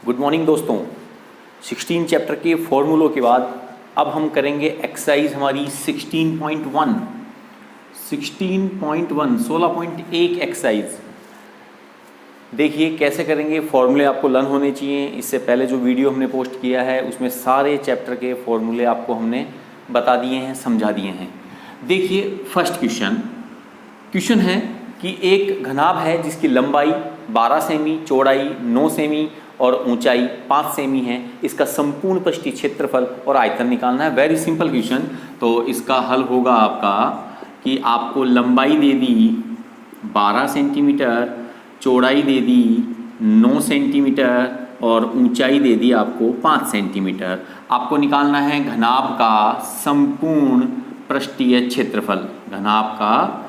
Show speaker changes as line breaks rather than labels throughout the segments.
Good morning दोस्तों। 16 chapter के फॉर्मूलों के बाद अब हम करेंगे एक्सरसाइज हमारी 16.1 16.1 एक्सरसाइज। देखिए कैसे करेंगे, फॉर्मूले आपको लर्न होने चाहिए। इससे पहले जो वीडियो हमने पोस्ट किया है उसमें सारे चैप्टर के फॉर्मूले आपको हमने बता दिए हैं, समझा दिए हैं। देखिए फर्स्ट क्वेश्चन है कि एक घनाभ है जिसकी लंबाई 12 सेमी, चौड़ाई 9 सेमी और ऊंचाई 5 सेमी है। इसका संपूर्ण पृष्ठीय क्षेत्रफल और आयतन निकालना है। Very simple question. तो इसका हल होगा आपका कि आपको लंबाई दे दी 12 सेंटीमीटर, चौड़ाई दे दी 9 सेंटीमीटर और ऊंचाई दे दी आपको 5 सेंटीमीटर। आपको निकालना है घनाभ का संपूर्ण पृष्ठीय क्षेत्रफल, घनाभ का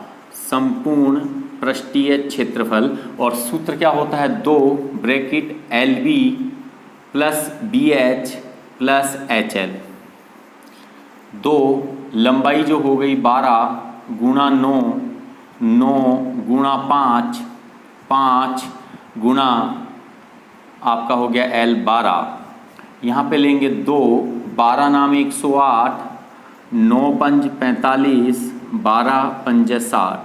संपूर्ण पृष्ठीय क्षेत्रफल। और सूत्र क्या होता है, 2 bracket LB plus BH plus HL। 2 लंबाई जो हो गई 12 गुणा 9, 9 गुणा 5, 5 गुणा आपका हो गया L 12। यहाँ पे लेंगे 2, 12 नाम 108, 9 पंज 45, 12 पंज 60।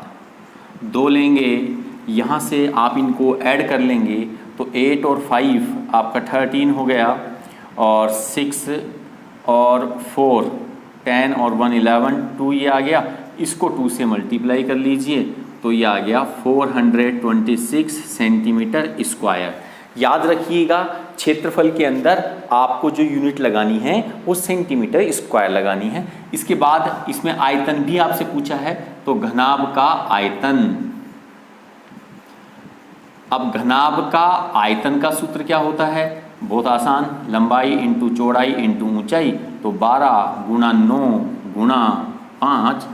2 लेंगे, यहाँ से आप इनको ऐड कर लेंगे तो 8 और 5 आपका 13 हो गया, और 6 और 4 10 और 1 11, 2 ये आ गया। इसको 2 से मल्टीप्लाई कर लीजिए तो ये आ गया 426 सेंटीमीटर स्क्वायर। याद रखिएगा क्षेत्रफल के अंदर आपको जो यूनिट लगानी है वो सेंटीमीटर स्क्वायर लगानी है। इसके बाद इसमें आयतन भी आपसे पूछा है, तो घनाभ का आयतन। अब घनाभ का आयतन का सूत्र क्या होता है, बहुत आसान, लंबाई इंटू चौड़ाई इंटू ऊंचाई। तो 12 गुणा 9 गुणा 5,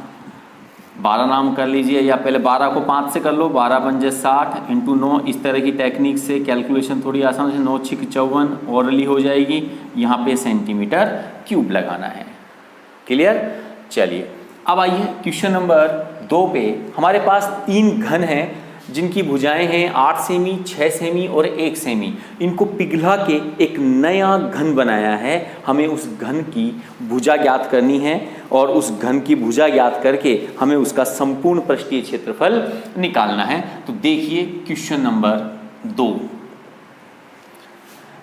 12 नाम कर लीजिए, या पहले 12 को 5 से कर लो, 12 पंजे 60 इंटू 9। इस तरह की टेक्निक से कैलकुलेशन थोड़ी आसान से 9 6 54 ओरली हो जाएगी। यहाँ पे सेंटीमीटर क्यूब लगाना है। क्लियर। चलिए अब आइए क्वेश्चन नंबर 2 पे। हमारे पास 3 घन हैं जिनकी भुजाएं हैं 8 सेमी, 6 सेमी और 1 सेमी। इनको पिघला के एक नया घन बनाया है। हमें उस घन की भुजा ज्ञात करनी है और उस घन की भुजा ज्ञात करके हमें उसका संपूर्ण पृष्ठीय क्षेत्रफल निकालना है। तो देखिए क्वेश्चन नंबर 2।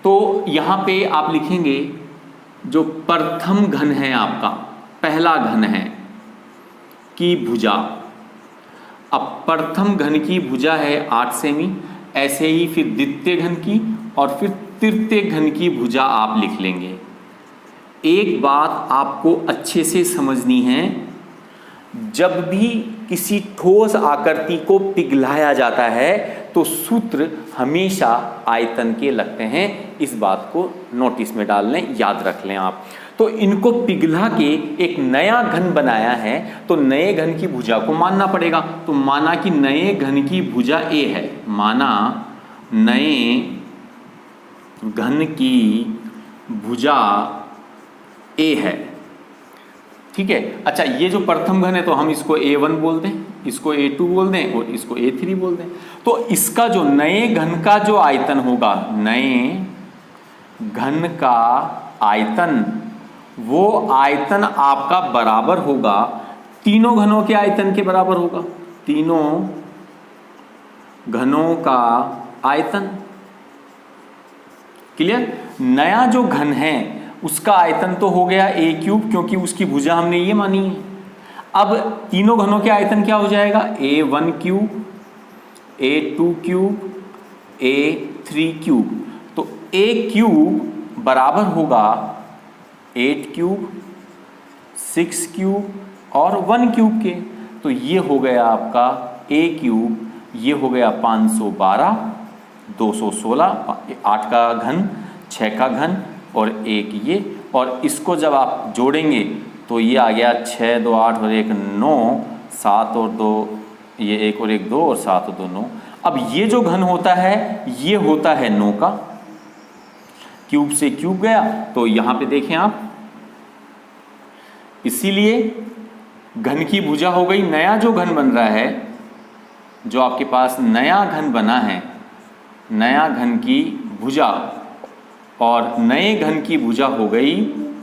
तो यहाँ पे आप लिखेंगे जो प्रथम घन है, आपका पहला घन है की भुजा। अब प्रथम घन की भुजा है 8 सेमी, ऐसे ही फिर द्वितीय घन की और फिर तृतीय घन की भुजा आप लिख लेंगे। एक बात आपको अच्छे से समझनी है, जब भी किसी ठोस आकृति को पिघलाया जाता है तो सूत्र हमेशा आयतन के लगते हैं। इस बात को नोटिस में डाल लें, याद रख लें आप। तो इनको पिघला के एक नया घन बनाया है, तो नए घन की भुजा को मानना पड़ेगा। तो माना कि नए घन की भुजा A है, माना नए घन की भुजा A है, ठीक है। अच्छा, ये जो प्रथम घन है तो हम इसको A1 बोल दें, इसको A2 बोल दें और इसको A3 बोल दें। तो इसका जो नए घन का जो आयतन होगा, नए घन का आयतन, वो आयतन आपका बराबर होगा तीनों घनों के आयतन के बराबर होगा। तीनों घनों का आयतन। क्लियर। नया जो घन है उसका आयतन तो हो गया A3, क्योंकि उसकी भुजा हमने ये मानी है। अब तीनों घनों के आयतन क्या हो जाएगा, A1 cube, A2 cube, A3 cube. तो A क्यूब बराबर होगा 8 क्यूब, 6 क्यूब और 1 क्यूब के। तो ये हो गया आपका A क्यूब, ये हो गया 512, 216, 8 का घन, 6 का घन और 1 ये। और इसको जब आप जोड़ेंगे तो ये आ गया 6 2 8 और 1 9, 7 और 2 ये 1 और 1 2 और 7 और 2 9। अब ये जो घन होता है ये होता है 9 का, क्यूब से क्यूब गया। तो यहाँ पे देखें आप, इसीलिए घन की भुजा हो गई। नया जो घन बन रहा है, जो आपके पास नया घन बना है, नया घन की भुजा और नए घन की भुजा हो गई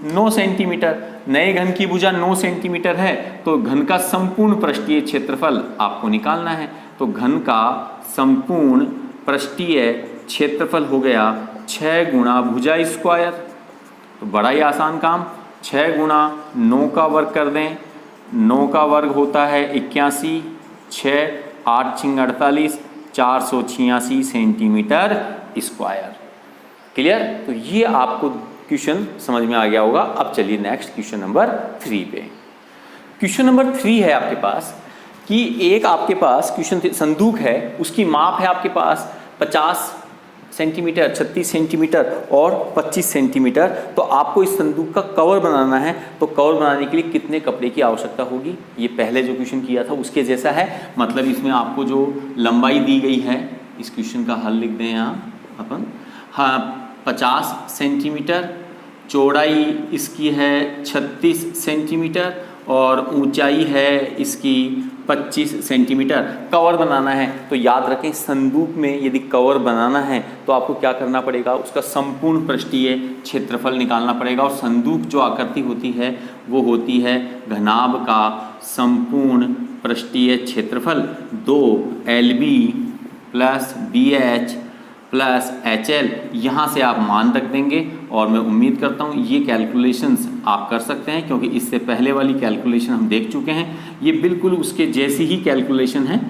9 सेंटीमीटर। नए घन की भुजा 9 सेंटीमीटर है तो घन का संपूर्ण पृष्ठीय क्षेत्रफल आपको निकालना है। तो घन का संपूर्ण पृष्ठीय क्षेत्रफल हो गया 6 गुणा भुजा स्क्वायर। तो बड़ा ही आसान काम, 6 गुणा 9 का वर्ग कर दें, 9 का वर्ग होता है 81, 6 8 6 48, 486 सेंटीमीटर स्क्वायर। क्लियर? तो ये आपको क्वेश्चन समझ में आ गया होगा। अब चलिए नेक्स्ट क्वेश्चन नंबर 3 पे। क्वेश्चन नंबर 3 है आपके पास कि एक आपके पास क्वेश्चन संदूक है, उसकी माप है आपके पास 50 सेंटीमीटर, 36 सेंटीमीटर और 25 सेंटीमीटर। तो आपको इस संदूक का कवर बनाना है। तो कवर बनाने के लिए कितने कपड़े की आवश्यकता होगी? ये पहले जो क्वेश्चन किया था उसके जैसा है। मतलब इसमें आपको जो लंबाई दी गई है, इस क्वेश्चन का हल लिख दें यहाँ अपन। हाँ, 50 सेंटीमीटर, चौड़ाई इसकी है 36 सेंटीमीटर और ऊंचाई है इसकी 25 सेंटीमीटर। कवर बनाना है तो याद रखें, संदूक में यदि कवर बनाना है तो आपको क्या करना पड़ेगा, उसका संपूर्ण पृष्ठीय क्षेत्रफल निकालना पड़ेगा। और संदूक जो आकृति होती है वो होती है घनाभ का संपूर्ण पृष्ठीय क्षेत्रफल 2LB plus BH plus HL। यहाँ से आप मान रख देंगे और मैं उम्मीद करता हूँ ये कैलकुलेशंस आप कर सकते हैं, क्योंकि इससे पहले वाली कैलकुलेशन हम देख चुके हैं। ये बिल्कुल उसके जैसी ही कैलकुलेशन है।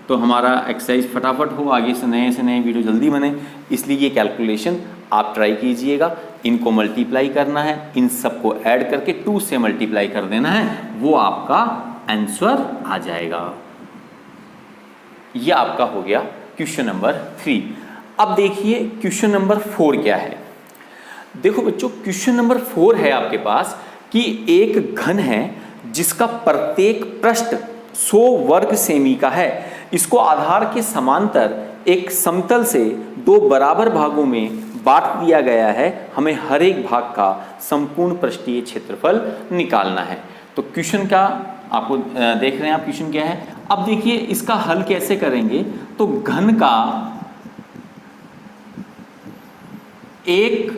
तो हमारा एक्सरसाइज फटाफट हो, आगे से नए वीडियो जल्दी बने, इसलिए ये कैलकुलेशन आप ट्राई कीजिएगा। इनको मल्टीप्लाई करना है, इन सबको ऐड करके 2 से मल्टीप्लाई कर देना है, वो आपका आंसर आ जाएगा। ये आपका हो गया क्वेश्चन नंबर 3। अब देखिए क्वेश्चन नंबर 4 क्या है। देखो बच्चों, क्वेश्चन नंबर 4 है आपके पास कि एक घन है जिसका प्रत्येक पृष्ठ 100 वर्ग सेमी का है। इसको आधार के समांतर एक समतल से 2 बराबर भागों में बांट दिया गया है। हमें हर एक भाग का संपूर्ण पृष्ठीय क्षेत्रफल निकालना है। तो क्वेश्चन का आपको देख रहे हैं आप, क्वेश्चन क्या है। अब देखिए इसका हल कैसे करेंगे। तो घन का एक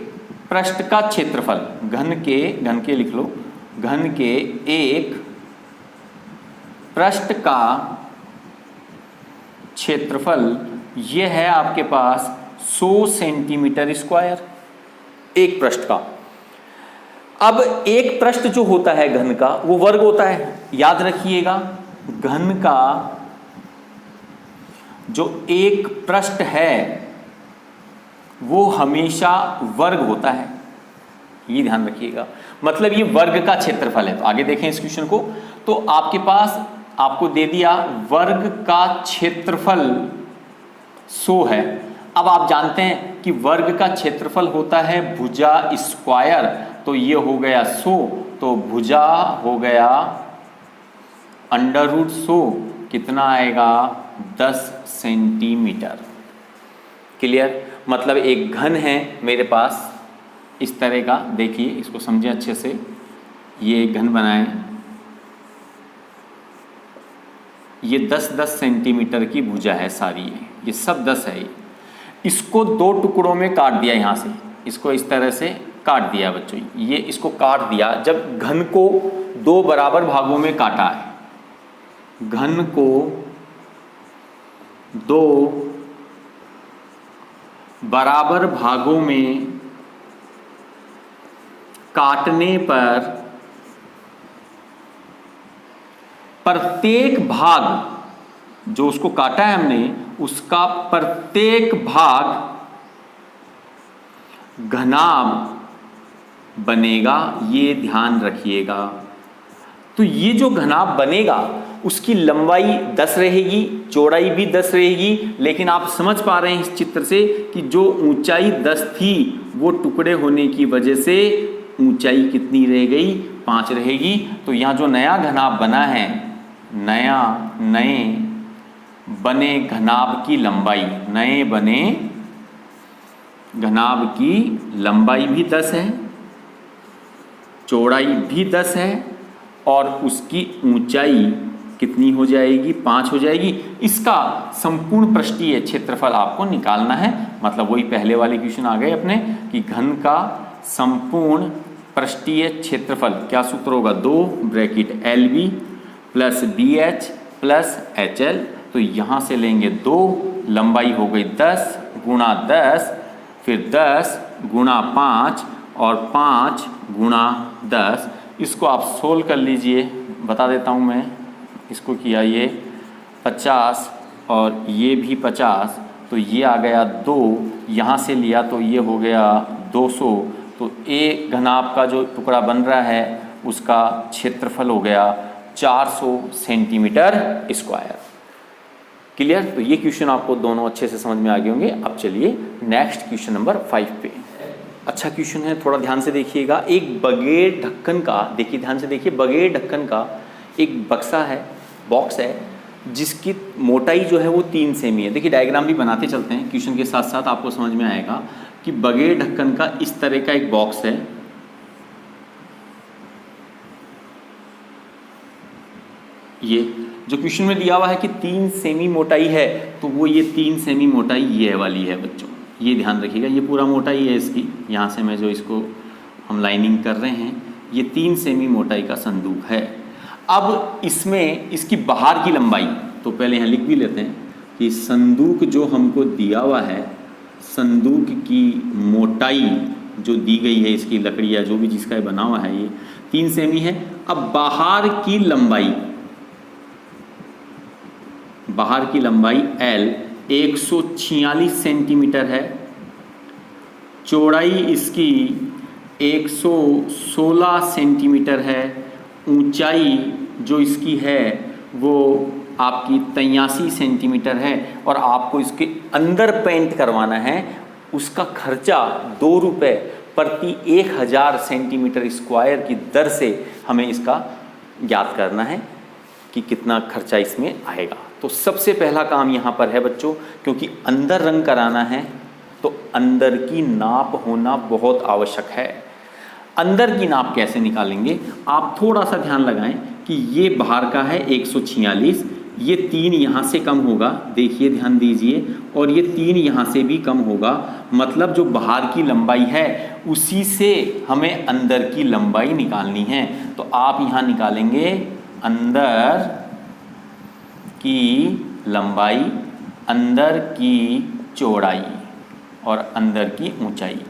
पृष्ठ का क्षेत्रफल, घन के लिख लो, घन के एक पृष्ठ का क्षेत्रफल यह है आपके पास 100 सेंटीमीटर स्क्वायर, एक पृष्ठ का। अब एक पृष्ठ जो होता है घन का वो वर्ग होता है, याद रखिएगा। घन का जो एक पृष्ठ है वो हमेशा वर्ग होता है, ये ध्यान रखिएगा। मतलब ये वर्ग का क्षेत्रफल है। तो आगे देखें इस क्वेश्चन को। तो आपके पास आपको दे दिया वर्ग का क्षेत्रफल 100 है। अब आप जानते हैं कि वर्ग का क्षेत्रफल होता है भुजा स्क्वायर। तो ये हो गया 100, तो भुजा हो गया √100, कितना आएगा 10 सेंटीमीटर। क्लियर? मतलब एक घन है मेरे पास इस तरह का, देखिए इसको समझें अच्छे से। ये एक घन बनाएं, ये 10-10 सेंटीमीटर की भुजा है सारी, ये सब 10 है। इसको 2 टुकड़ों में काट दिया, यहाँ से इसको इस तरह से काट दिया बच्चों, ये इसको काट दिया। जब घन को 2 बराबर भागों में काटा है, घन को 2 बराबर भागों में काटने पर प्रत्येक भाग जो उसको काटा है हमने, उसका प्रत्येक भाग घनाभ बनेगा, ये ध्यान रखिएगा। तो ये जो घनाभ बनेगा उसकी लंबाई 10 रहेगी, चौड़ाई भी 10 रहेगी। लेकिन आप समझ पा रहे हैं इस चित्र से कि जो ऊंचाई 10 थी वो टुकड़े होने की वजह से ऊंचाई कितनी रह गई, 5 रहेगी। तो यहाँ जो नया घनाभ बना है, नए बने घनाभ की लंबाई, नए बने घनाभ की लंबाई भी 10 है, चौड़ाई भी 10 है और उसकी ऊंचाई कितनी हो जाएगी, 5 हो जाएगी। इसका संपूर्ण पृष्ठीय क्षेत्रफल आपको निकालना है, मतलब वही पहले वाले क्वेश्चन आ गए अपने कि घन का संपूर्ण पृष्ठीय क्षेत्रफल क्या सूत्र होगा, 2 bracket LB plus BH plus HL। तो यहाँ से लेंगे 2, लंबाई हो गई 10 गुणा 10, फिर 10 गुणा 5 और 5 गुणा 10। इसको आप सोल्व कर लीजिए, बता देता हूँ मैं इसको किया। ये 50 और ये भी 50, तो ये आ गया 2, यहाँ से लिया तो ये हो गया 200। तो एक घनाभ का जो टुकड़ा बन रहा है उसका क्षेत्रफल हो गया 400 सेंटीमीटर स्क्वायर। क्लियर? तो ये क्वेश्चन आपको दोनों अच्छे से समझ में आ गए होंगे। अब चलिए नेक्स्ट क्वेश्चन नंबर 5 पे। अच्छा क्वेश्चन है, थोड़ा ध्यान से देखिएगा। एक बगैर ढक्कन का, देखिए ध्यान से देखिए, बगैर ढक्कन का एक बक्सा है, बॉक्स है, जिसकी मोटाई जो है वो 3 सेमी है। देखिए डायग्राम भी बनाते चलते हैं, क्वेश्चन के साथ साथ आपको समझ में आएगा कि बगैर ढक्कन का इस तरह का एक बॉक्स है। ये जो क्वेश्चन में दिया हुआ है कि 3 सेमी मोटाई है, तो वो ये 3 सेमी मोटाई ये वाली है बच्चों, ये ध्यान रखिएगा। ये पूरा मोटाई है इसकी, यहाँ से मैं जो इसको हम लाइनिंग कर रहे हैं, ये 3 सेमी मोटाई का संदूक है। अब इसमें इसकी बाहर की लंबाई, तो पहले यहाँ लिख भी लेते हैं कि संदूक जो हमको दिया हुआ है, संदूक की मोटाई जो दी गई है, इसकी लकड़ी या जो भी जिसका बना हुआ है, ये 3 सेमी है। अब बाहर की लंबाई L 146 सेंटीमीटर है, चौड़ाई इसकी 116 सेंटीमीटर है, ऊंचाई जो इसकी है वो आपकी 83 सेंटीमीटर है, और आपको इसके अंदर पेंट करवाना है। उसका खर्चा 2 रुपये प्रति 1000 सेंटीमीटर स्क्वायर की दर से हमें इसका ज्ञात करना है कि कितना खर्चा इसमें आएगा। तो सबसे पहला काम यहाँ पर है बच्चों, क्योंकि अंदर रंग कराना है तो अंदर की नाप होना बहुत आवश्यक है। अंदर की नाप कैसे निकालेंगे, आप थोड़ा सा ध्यान लगाएं कि ये बाहर का है 146, ये 3 यहाँ से कम होगा, देखिए ध्यान दीजिए, और ये 3 यहाँ से भी कम होगा। मतलब जो बाहर की लंबाई है उसी से हमें अंदर की लंबाई निकालनी है। तो आप यहाँ निकालेंगे अंदर की लंबाई, अंदर की चौड़ाई और अंदर की ऊंचाई।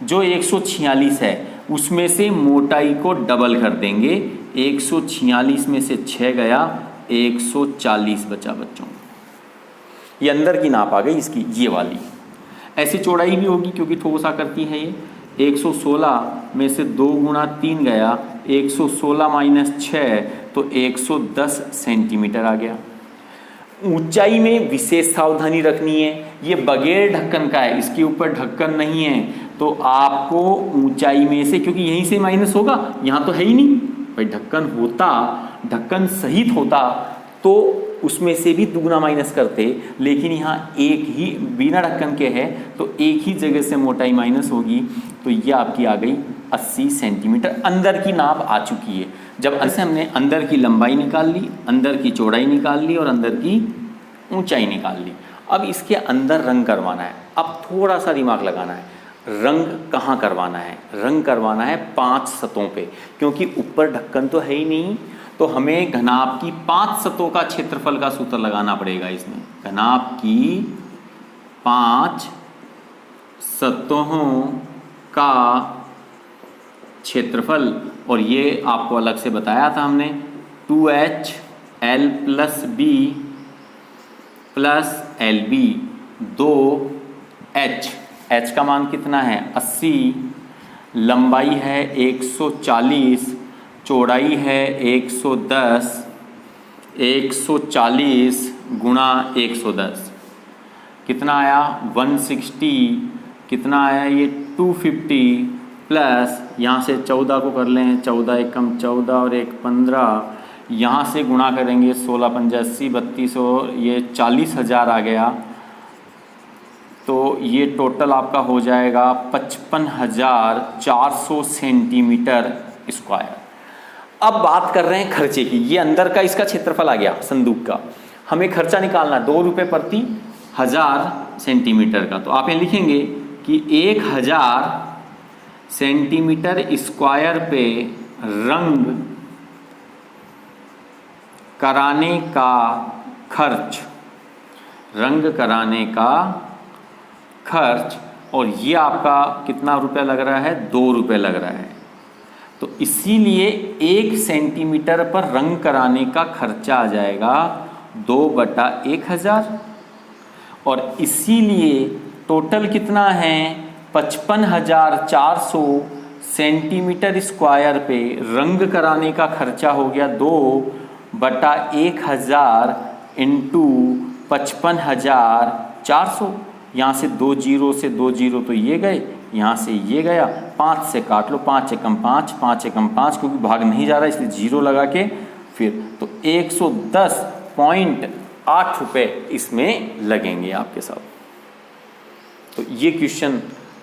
जो 146 है उसमें से मोटाई को डबल कर देंगे, 146 में से 6 गया, 140 बचा बच्चों। ये अंदर की नाप आ गई इसकी, ये वाली। ऐसी चौड़ाई भी होगी क्योंकि ठोस आकृति है ये। 116 में से 2 गुणा 3 गया, 116 माइनस 6 तो 110 सेंटीमीटर आ गया। ऊंचाई में विशेष सावधानी रखनी है, ये बगैर ढक्कन का है, इसके ऊपर ढक्कन नहीं है, तो आपको ऊंचाई में से, क्योंकि यहीं से माइनस होगा, यहाँ तो है ही नहीं भाई, ढक्कन होता, ढक्कन सहित होता तो उसमें से भी दुगना माइनस करते, लेकिन यहाँ एक ही बिना ढक्कन के है तो एक ही जगह से मोटाई माइनस होगी। तो ये आपकी आ गई 80 सेंटीमीटर, अंदर की नाप आ चुकी है। जब ऐसे हमने अंदर की लंबाई निकाल ली, अंदर की चौड़ाई निकाल ली और अंदर की ऊंचाई निकाल ली, अब इसके अंदर रंग करवाना है। अब थोड़ा सा दिमाग लगाना है, रंग कहाँ करवाना है? रंग करवाना है 5 सतहों पे, क्योंकि ऊपर ढक्कन तो है ही नहीं, तो हमें घनाभ की 5 सतहों का क्षेत्रफल का सूत्र लगाना पड़ेगा इसमें। घनाभ की 5 सतहों का क्षेत्रफल, और ये आपको अलग से बताया था हमने, 2H L plus B plus LB 2H। H का मान कितना है? 80, लंबाई है 140, चौड़ाई है 110, 140 गुणा 110 कितना आया? 160। कितना आया ये? 250 प्लस यहाँ से 14 को कर लें, 14 एकम 14 और 1 15, यहाँ से गुणा करेंगे 16 पंजा 80, 32 और ये 40,000 आ गया। तो ये टोटल आपका हो जाएगा 55,400 सेंटीमीटर स्क्वायर। अब बात कर रहे हैं खर्चे की। ये अंदर का इसका क्षेत्रफल आ गया संदूक का, हमें खर्चा निकालना 2 रुपये प्रति 1000 सेंटीमीटर का। तो आप ये लिखेंगे कि 1000 सेंटीमीटर स्क्वायर पे रंग कराने का खर्च, रंग कराने का खर्च, और ये आपका कितना रुपया लग रहा है, 2 रुपये लग रहा है। तो इसीलिए 1 सेंटीमीटर पर रंग कराने का खर्चा आ जाएगा 2/1000, और इसीलिए टोटल कितना है 55,400 सेंटीमीटर स्क्वायर पे रंग कराने का खर्चा हो गया 2/1000 इंटू 55,400। यहाँ से 2 जीरो से 2 जीरो तो ये गए, यहाँ से ये गया, 5 से काट लो, 5 एकम 5, 5 एकम 5, क्योंकि भाग नहीं जा रहा इसलिए जीरो लगा के फिर तो 110.8 रुपये इसमें लगेंगे आपके साथ। तो ये क्वेश्चन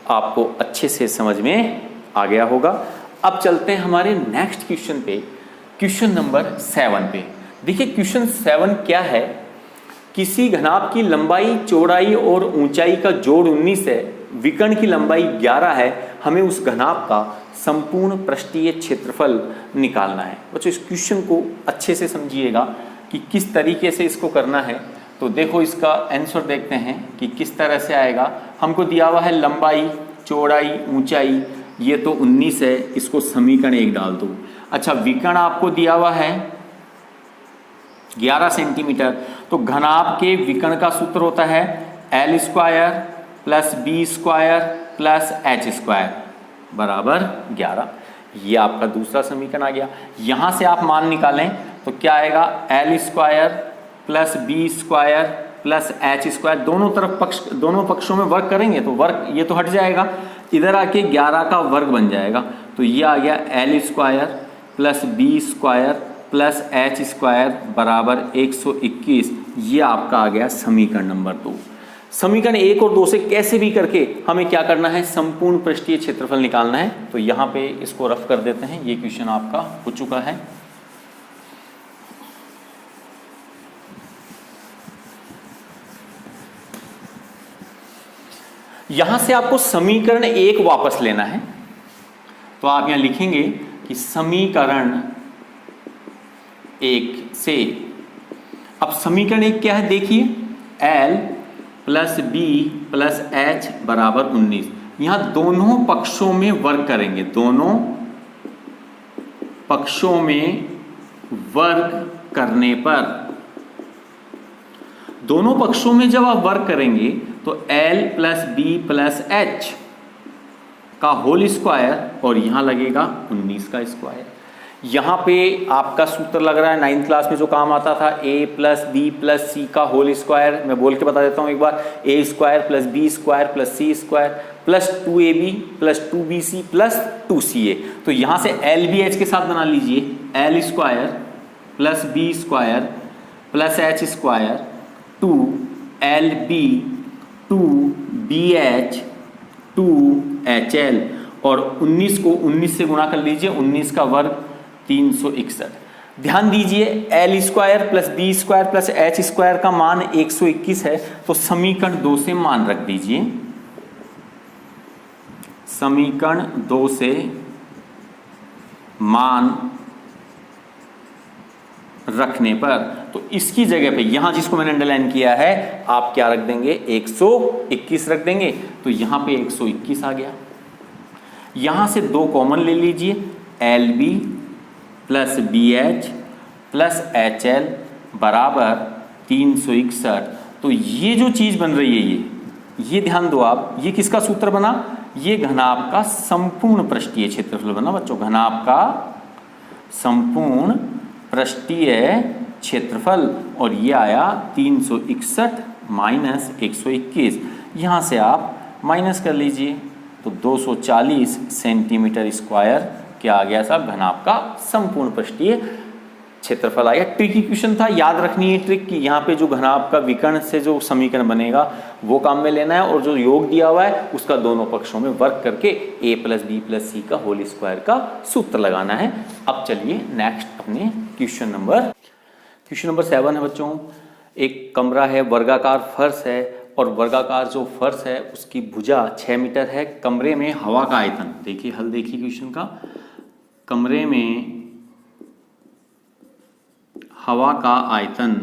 आपको अच्छे से समझ में आ गया होगा। अब चलते हैं हमारे नेक्स्ट क्वेश्चन पे, क्वेश्चन नंबर 7 पे। देखिए क्वेश्चन 7 क्या है, किसी घनाभ की लंबाई, चौड़ाई और ऊंचाई का जोड़ 19 है, विकर्ण की लंबाई 11 है, हमें उस घनाभ का संपूर्ण पृष्ठीय क्षेत्रफल निकालना है। बच्चों इस क्वेश्चन को अच्छे से समझिएगा कि किस तरीके से इसको करना है। तो देखो इसका आंसर देखते हैं कि किस तरह से आएगा। हमको दिया हुआ है लंबाई, चौड़ाई, ऊंचाई, ये तो 19 है, इसको समीकरण 1 डाल दो। अच्छा विकर्ण आपको दिया हुआ है 11 सेंटीमीटर, तो घनाभ के विकर्ण का सूत्र होता है L square plus B square plus H square बराबर 11। ये आपका दूसरा समीकरण आ गया। यहाँ से आप मान निकालें तो क्या आएगा, L square plus B square plus H square, दोनों तरफ दोनों पक्षों में वर्ग करेंगे तो वर्ग ये तो हट जाएगा, इधर आके 11 का वर्ग बन जाएगा। तो ये आ गया L square plus B square plus H square बराबर 121। ये आपका आ गया समीकरण नंबर 2। समीकरण 1 और 2 से कैसे भी करके हमें क्या करना है, संपूर्ण पृष्ठीय क्षेत्रफल निकालना है। तो यहाँ पे इसको रफ कर देते हैं, ये क्वेश्चन आपका हो चुका है। यहां से आपको समीकरण 1 वापस लेना है, तो आप यहां लिखेंगे कि समीकरण 1 से, अब समीकरण 1 क्या है देखिए, L plus B plus H बराबर 19। यहां दोनों पक्षों में वर्ग करेंगे, दोनों पक्षों में वर्ग करने पर, दोनों पक्षों में जब आप वर्ग करेंगे तो L plus B plus H का होल स्क्वायर और यहां लगेगा 19 का स्क्वायर। यहाँ पे आपका सूत्र लग रहा है 9th क्लास में जो काम आता था, a प्लस बी प्लस सी का होल स्क्वायर। मैं बोल के बता देता हूँ एक बार, a square plus B square plus C square plus 2ab plus 2bc plus 2ca। तो यहाँ से LBH के साथ बना लीजिए, L square plus B square plus H square 2LB 2BH 2HL, और 19 को 19 से गुणा कर लीजिए, 19 का वर्ग 361। ध्यान दीजिए L square plus B square plus H square का मान 121 है, तो समीकरण 2 से मान रख दीजिए। समीकरण 2 से मान रखने पर, तो इसकी जगह पे यहां जिसको मैंने अंडरलाइन किया है आप क्या रख देंगे, 121 रख देंगे। तो यहां पे 121 आ गया। यहां से 2 कॉमन ले लीजिए, LB plus BH plus HL बराबर 361। तो ये जो चीज बन रही है, ये ध्यान दो आप, ये किसका सूत्र बना, ये घनाभ का संपूर्ण पृष्ठीय क्षेत्रफल बना बच्चों, घनाभ का संपूर्ण पृष्ठीय क्षेत्रफल, और ये आया 361 माइनस 121। यहाँ से आप माइनस कर लीजिए तो 240 सेंटीमीटर स्क्वायर क्या आ गया साहब, घनाभ का संपूर्ण पृष्ठीय क्षेत्रफल आएगा। ट्रिकी क्वेश्चन था, याद रखनी है ट्रिक कि यहाँ पे जो घनाभ का विकर्ण से जो समीकरण बनेगा वो काम में लेना है, और जो योग दिया हुआ है उसका दोनों पक्षों में वर्क करके a + b + c का होल स्क्वायर का सूत्र लगाना है। अब चलिए नेक्स्ट अपने क्वेश्चन नंबर 7 है बच्चों। एक कमरा है, वर्गाकार फर्श है, और वर्गाकार जो फर्श है उसकी भुजा 6 मीटर है। कमरे में हवा का आयतन, देखिए हल देखिए क्वेश्चन का, कमरे में हवा का आयतन,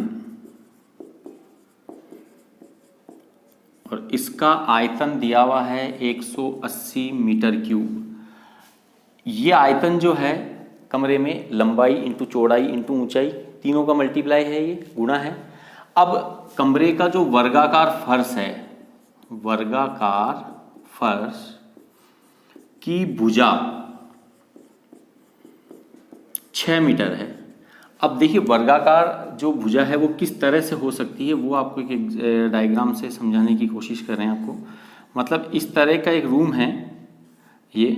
और इसका आयतन दिया हुआ है 180 मीटर क्यूब। ये आयतन जो है कमरे में लंबाई इंटू चौड़ाई इंटू ऊंचाई तीनों का मल्टीप्लाई है, ये गुणा है। अब कमरे का जो वर्गाकार फर्श है, वर्गाकार फर्श की भुजा 6 मीटर है। अब देखिए वर्गाकार जो भुजा है वो किस तरह से हो सकती है, वो आपको एक डायग्राम से समझाने की कोशिश कर रहे हैं आपको। मतलब इस तरह का एक रूम है, ये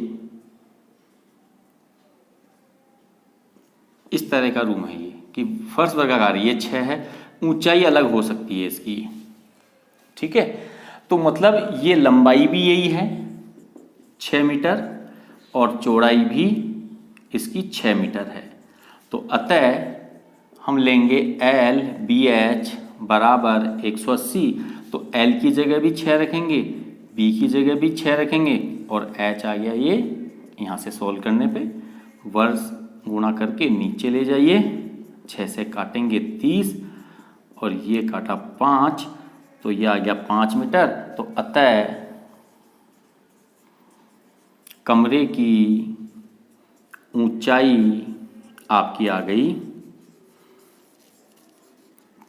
इस तरह का रूम है, ये कि फर्श वर्गाकार, ये 6 है, ऊंचाई अलग हो सकती है इसकी, ठीक है। तो मतलब ये लंबाई भी यही है 6 मीटर और चौड़ाई भी इसकी 6 मीटर है। तो अतः हम लेंगे L BH बराबर 180, तो L की जगह भी 6 रखेंगे, B की जगह भी 6 रखेंगे, और H आ गया ये, यहाँ से सोल्व करने पे वर्ष गुणा करके नीचे ले जाइए, 6 से काटेंगे 30 और ये काटा 5, तो ये आ गया 5 मीटर। तो अतः कमरे की ऊंचाई आपकी आ गई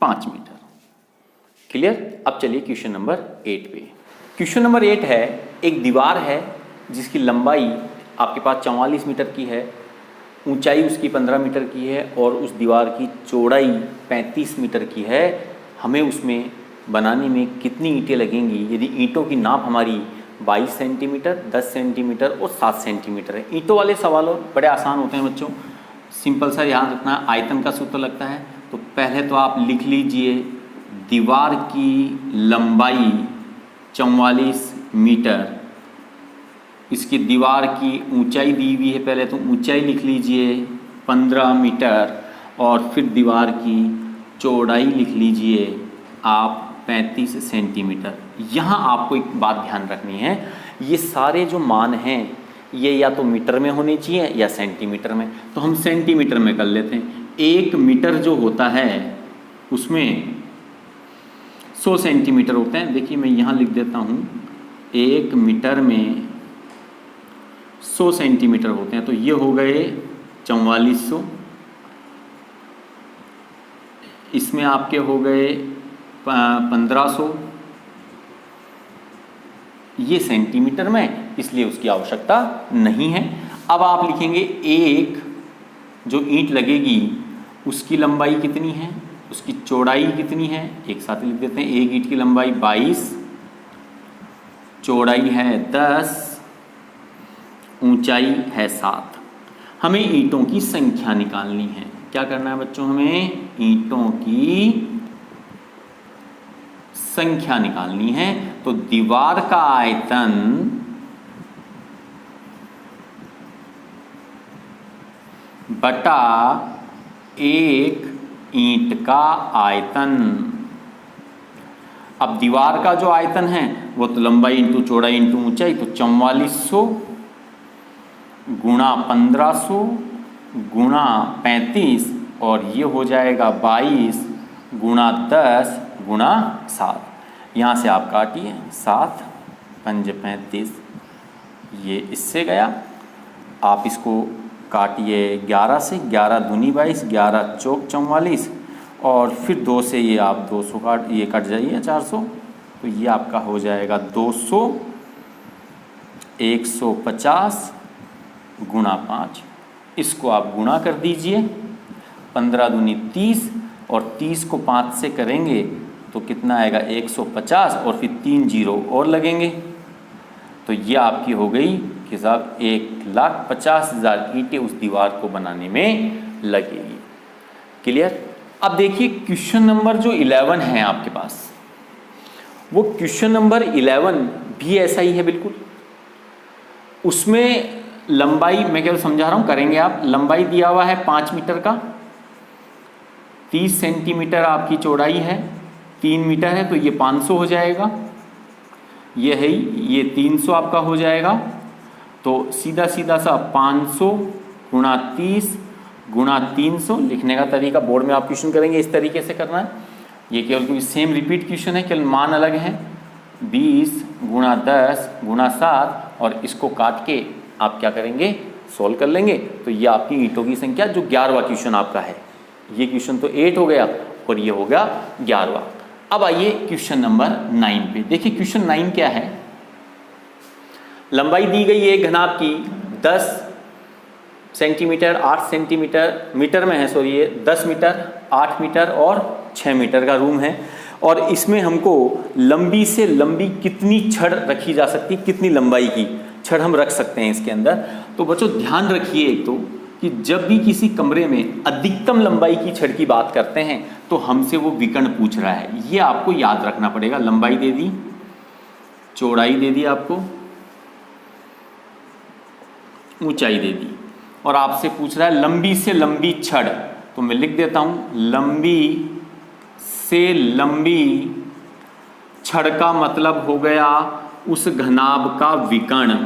5 मीटर। क्लियर। अब चलिए क्वेश्चन नंबर 8 पे। क्वेश्चन नंबर 8 है, एक दीवार है जिसकी लंबाई आपके पास 44 मीटर की है, ऊंचाई उसकी 15 मीटर की है, और उस दीवार की चौड़ाई 35 मीटर की है। हमें उसमें बनाने में कितनी ईंटें लगेंगी? यदि ईंटों की नाप हमारी 22 सेंटीमीटर, 10 सेंटीमीटर और 7 सेंटीमीटर है। ईंटों वाले सवालों बड़े आसान होते हैं बच्चों, सिंपल सा ध्यान रखना, आयतन का सूत्र लगता है। तो पहले तो आप लिख लीजिए दीवार की लंबाई 44 मीटर, इसकी दीवार की ऊंचाई दी हुई है, पहले तो ऊंचाई लिख लीजिए 15 मीटर, और फिर दीवार की चौड़ाई लिख लीजिए आप 35 सेंटीमीटर। यहाँ आपको एक बात ध्यान रखनी है, ये सारे जो मान हैं ये या तो मीटर में होने चाहिए या सेंटीमीटर में। तो हम सेंटीमीटर में कर लेते हैं। 1 मीटर जो होता है उसमें 100 सेंटीमीटर होते हैं। देखिए मैं यहाँ लिख देता हूँ, 1 मीटर में 100 सेंटीमीटर होते हैं, तो ये हो गए 4400, इसमें आपके हो गए 1500, ये सेंटीमीटर में, इसलिए उसकी आवश्यकता नहीं है। अब आप लिखेंगे एक जो ईंट लगेगी उसकी लंबाई कितनी है, उसकी चौड़ाई कितनी है, एक साथ लिख देते हैं। एक ईंट की लंबाई 22, चौड़ाई है 10, ऊंचाई है 7। हमें ईंटों की संख्या निकालनी है। क्या करना है बच्चों? हमें ईंटों की संख्या निकालनी है। तो दीवार का आयतन बटा एक ईंट का आयतन। अब दीवार का जो आयतन है वो तो लंबाई इंटू चौड़ाई इंटू ऊंचाई, तो 4400 गुणा 1500 गुणा 35, और ये हो जाएगा 22 गुणा 10 गुणा 7। यहाँ से आप काटिए, 7 पंजे 35, ये इससे गया। आप इसको काटिए 11 से, 11 दूनी 22, 11 चौक 44, और फिर 2 से ये आप 200 काट, ये कट जाइए 400, तो ये आपका हो जाएगा 200, 150 गुणा 5। इसको आप गुणा कर दीजिए, 15 दूनी 30, और 30 को 5 से करेंगे तो कितना आएगा? 150, और फिर 3 जीरो और लगेंगे, तो ये आपकी हो गई कि साहब 1,50,000 ईंटें उस दीवार को बनाने में लगेगी। क्लियर। अब देखिए क्वेश्चन नंबर जो 11 है आपके पास, वो क्वेश्चन नंबर 11 भी ऐसा ही है बिल्कुल। उसमें लंबाई मैं केवल समझा रहा हूं, करेंगे आप। लंबाई दिया हुआ है 5 मीटर का, 30 सेंटीमीटर आपकी चौड़ाई है, 3 मीटर है, तो ये 500 हो जाएगा। ये है ये 300 आपका हो जाएगा। तो सीधा सीधा सा 500 गुणा 30 गुणा 300 लिखने का तरीका बोर्ड में आप क्वेश्चन करेंगे इस तरीके से करना है। ये केवल क्योंकि सेम रिपीट क्वेश्चन है, केवल मान अलग है। 20 गुणा 10 गुणा 7 और इसको काट के आप क्या करेंगे, सोल्व कर लेंगे। तो ये आपकी ईंटों की संख्या जो 11वां क्वेश्चन आपका है। ये क्वेश्चन तो 8 हो गया और ये हो गया 11वां। अब आइए क्वेश्चन नंबर 9 पे। देखिए क्वेश्चन 9 क्या है। लंबाई दी गई है घनाभ की 10 सेंटीमीटर, 8 सेंटीमीटर, मीटर में है सॉरी, ये 10 मीटर, 8 मीटर और 6 मीटर का रूम है। और इसमें हमको लंबी से लंबी कितनी छड़ रखी जा सकती है, कितनी लंबाई की छड़ हम रख सकते हैं इसके अंदर। तो बच्चों ध्यान रखिए एक तो कि जब भी किसी कमरे में अधिकतम लंबाई की छड़ की बात करते हैं तो हमसे वो विकर्ण पूछ रहा है, ये आपको याद रखना पड़ेगा। लंबाई दे दी, चौड़ाई दे दी आपको, ऊंचाई दे दी, और आपसे पूछ रहा है लंबी से लंबी छड़। तो मैं लिख देता हूं, लंबी से लंबी छड़ का मतलब हो गया उस घनाभ का विकर्ण,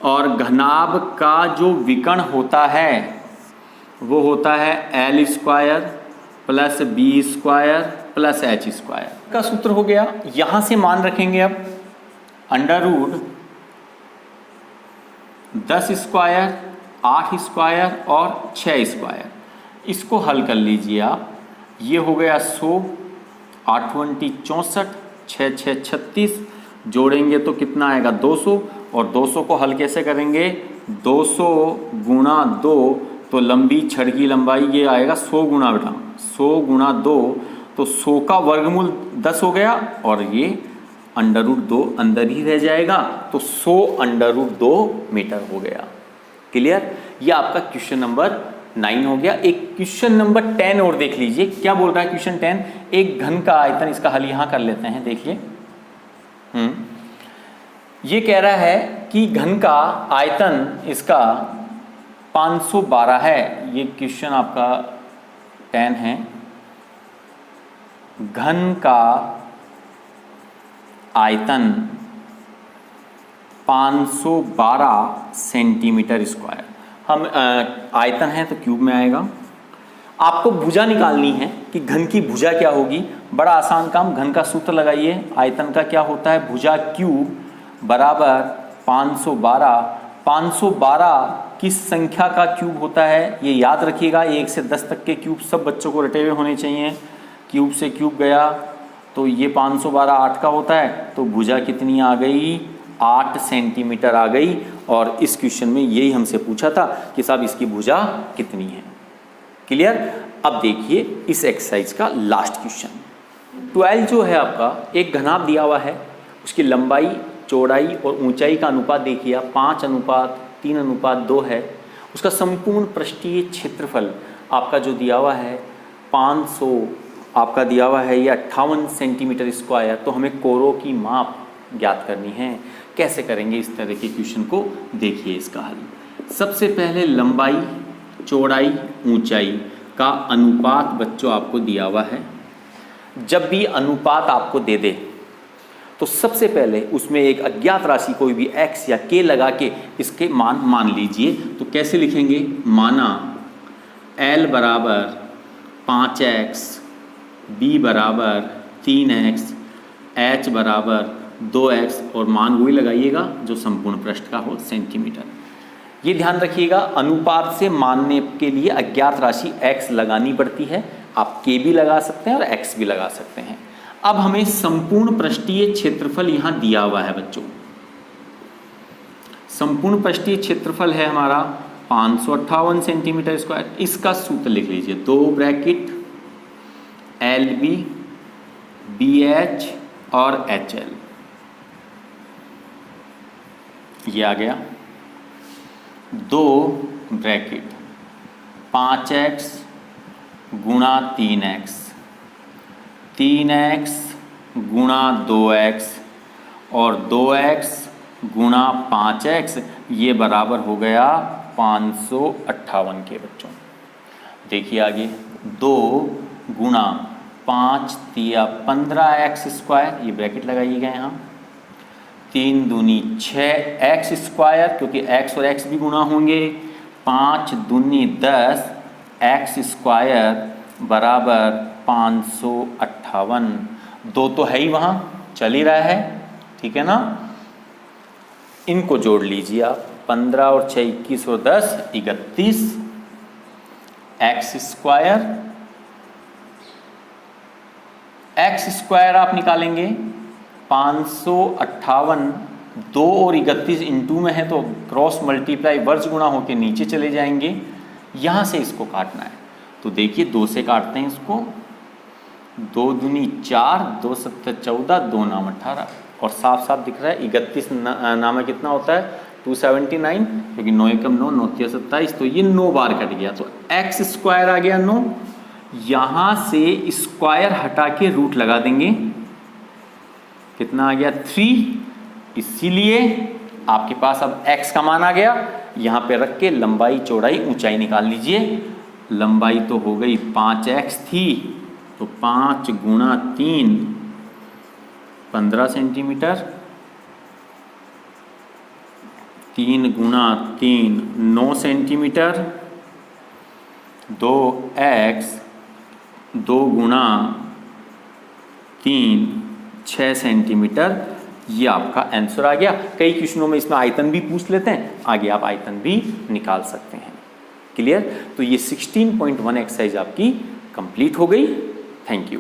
और घनाभ का जो विकर्ण होता है वो होता है L square plus B square plus H square का सूत्र हो गया। यहां से मान रखेंगे अब अंडर रूट 10 स्क्वायर, 8 स्क्वायर और 6 स्क्वायर। इसको हल कर लीजिए आप। ये हो गया 100, 8 20 64, 6 6 36, जोड़ेंगे तो कितना आएगा 200। और 200 को हल कैसे करेंगे, 200 गुणा 2, तो लंबी छड़ की लंबाई ये आएगा 100 गुणा 100 गुणा 2, तो 100 का वर्गमूल 10 हो गया और ये अंडर रूट 2 अंदर ही रह जाएगा, तो 100 अंडर रूट 2 मीटर हो गया। क्लियर। ये आपका क्वेश्चन नंबर 9 हो गया। एक क्वेश्चन नंबर 10 और देख लीजिए क्या बोल रहा है क्वेश्चन 10। एक घन का आयतन, इसका हल यहां कर लेते हैं। देखिए ये कह रहा है कि घन का आयतन इसका 512 है। ये क्वेश्चन आपका 10 है। घन का आयतन 512 सेंटीमीटर स्क्वायर। हम आयतन है तो क्यूब में आएगा। आपको भुजा निकालनी है कि घन की भुजा क्या होगी। बड़ा आसान काम, घन का सूत्र लगाइए। आयतन का क्या होता है, भुजा क्यूब बराबर 512। 512 किस संख्या का क्यूब होता है ये याद रखिएगा। 1 से 10 तक के क्यूब सब बच्चों को रटे हुए होने चाहिए। क्यूब से क्यूब गया तो ये 512 8 का होता है, तो भुजा कितनी आ गई, 8 सेंटीमीटर आ गई। और इस क्वेश्चन में यही हमसे पूछा था कि साहब इसकी भुजा कितनी है। क्लियर। अब देखिए इस एक्सरसाइज का लास्ट क्वेश्चन 12 जो है आपका, एक घनाभ दिया हुआ है, उसकी लंबाई, चौड़ाई और ऊंचाई का अनुपात देखिए आप 5:3:2 है। उसका संपूर्ण पृष्ठीय क्षेत्रफल आपका जो दिया हुआ है 500 आपका दिया हुआ है, ये 58 सेंटीमीटर स्क्वायर। तो हमें कोरों की माप ज्ञात करनी है। कैसे करेंगे इस तरह के क्वेश्चन को, देखिए इसका हल। सबसे पहले लंबाई, चौड़ाई, ऊंचाई का अनुपात बच्चों आपको दिया हुआ है। जब भी अनुपात आपको दे दे तो सबसे पहले उसमें एक अज्ञात राशि कोई भी x या k लगा के इसके मान लीजिए। तो कैसे लिखेंगे, माना L बराबर 5x, B बराबर 3x, H बराबर 2x और मान वही लगाइएगा जो संपूर्ण पृष्ठ का हो, सेंटीमीटर। ये ध्यान रखिएगा, अनुपात से मानने के लिए अज्ञात राशि x लगानी पड़ती है। आप k भी लगा सकते हैं और x भी लगा सकते हैं। अब हमें संपूर्ण पृष्ठीय क्षेत्रफल यहां दिया हुआ है बच्चों। संपूर्ण पृष्ठीय क्षेत्रफल है हमारा 558 सेंटीमीटर स्क्वायर। इसका सूत्र लिख लीजिए, 2 ब्रैकेट LB, BH और HL। ये आ गया 2 ब्रैकेट 5x गुणा 3x, 3x गुणा 2x और 2x गुणा 5x, ये बराबर हो गया 558 के बच्चों। देखिए आगे 2 गुणा 5 तिया 15x स्क्वायर, ये ब्रैकेट लगाइएगा यहाँ, 3 दूनी 6x स्क्वायर, क्योंकि x और x भी गुणा होंगे, 5 दूनी 10 x स्क्वायर बराबर 558। 2 तो है ही वहाँ, चल ही रहा है, ठीक है ना। इनको जोड़ लीजिए आप, 15 और 6 21 और 10 31 x स्क्वायर आप निकालेंगे 558, 2 और 31 इंटू में है तो क्रॉस मल्टीप्लाई वर्ज गुणा होके नीचे चले जाएंगे। यहाँ से इसको काटना है तो देखिए 2 से काटते हैं इसको, 2 दूनी 4, 2 सत्तर 14, 2 नाम 18 और साफ साफ दिख रहा है 31 नामा कितना होता है 279, क्योंकि 9 एकम 9, 9 तिया 27, तो ये 9 बार कट गया तो x स्क्वायर आ गया 9। यहाँ से स्क्वायर हटा के रूट लगा देंगे, कितना आ गया 3, इसीलिए आपके पास अब x का मान आ गया। यहाँ पे रख के लंबाई चौड़ाई ऊंचाई निकाल लीजिए। लंबाई तो हो गई 5x थी, तो 5 गुणा 3 15 सेंटीमीटर, 3 गुणा 3 9 सेंटीमीटर, 2x 2 गुणा 3 6 सेंटीमीटर, ये आपका आंसर आ गया। कई क्वेश्चनों में इसमें आयतन भी पूछ लेते हैं, आगे आप आयतन भी निकाल सकते हैं। क्लियर? तो ये 16.1 एक्सरसाइज आपकी कंप्लीट हो गई। Thank you.